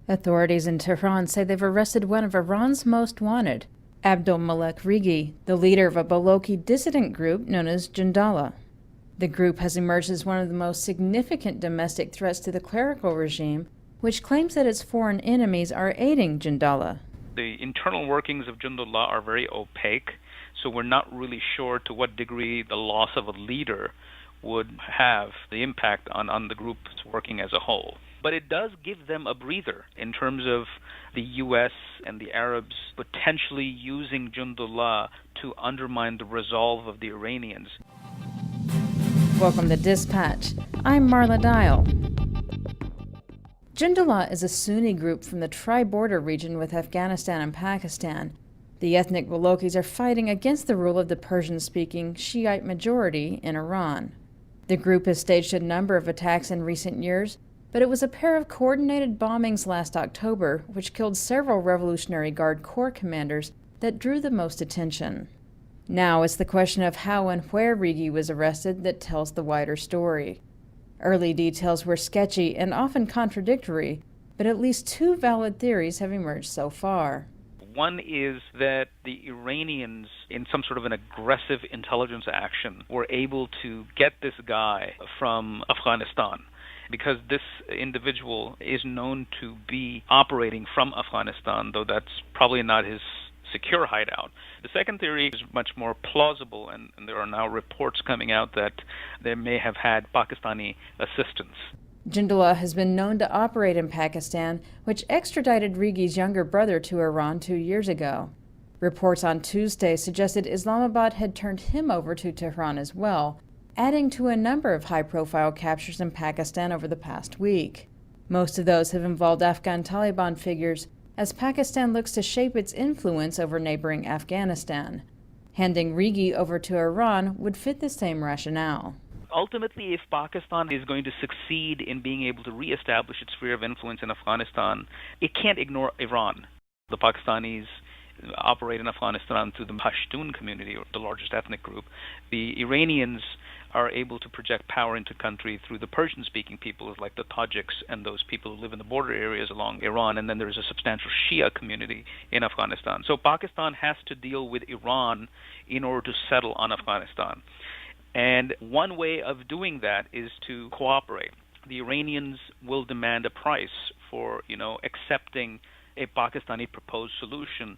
Authorities in Tehran say they've arrested one of Iran's most wanted, Abdul Malik Reggi, the leader of a Balochi dissident group known as Jindala. The group has emerged as one of the most significant domestic threats to the clerical regime, which claims that its foreign enemies are aiding Jindala. The internal workings of Jundullah are very opaque, so we're not really sure to what degree the loss of a leader would have the impact on the group's working as a whole. But it does give them a breather in terms of the U.S. and the Arabs potentially using Jundullah to undermine the resolve of the Iranians. Welcome to Dispatch. I'm Marla Dial. Jundullah is a Sunni group from the tri-border region with Afghanistan and Pakistan. The ethnic Balochis are fighting against the rule of the Persian-speaking Shiite majority in Iran. The group has staged a number of attacks in recent years, but it was a pair of coordinated bombings last October, which killed several Revolutionary Guard Corps commanders, that drew the most attention. Now it's the question of how and where Reggi was arrested that tells the wider story. Early details were sketchy and often contradictory, but at least two valid theories have emerged so far. One is that the Iranians, in some sort of an aggressive intelligence action, were able to get this guy from Afghanistan, because this individual is known to be operating from Afghanistan, though that's probably not his secure hideout. The second theory is much more plausible, and there are now reports coming out that they may have had Pakistani assistance. Jindullah has been known to operate in Pakistan, which extradited Reggi's younger brother to Iran 2 years ago. Reports on Tuesday suggested Islamabad had turned him over to Tehran as well, adding to a number of high-profile captures in Pakistan over the past week. Most of those have involved Afghan Taliban figures, as Pakistan looks to shape its influence over neighboring Afghanistan. Handing Reggi over to Iran would fit the same rationale. Ultimately, if Pakistan is going to succeed in being able to reestablish its sphere of influence in Afghanistan, it can't ignore Iran. The Pakistanis operate in Afghanistan through the Pashtun community, or the largest ethnic group. The Iranians are able to project power into the country through the Persian-speaking peoples like the Tajiks and those people who live in the border areas along Iran, and then there's a substantial Shia community in Afghanistan. So Pakistan has to deal with Iran in order to settle on Afghanistan. And one way of doing that is to cooperate. The Iranians will demand a price for, accepting a Pakistani proposed solution.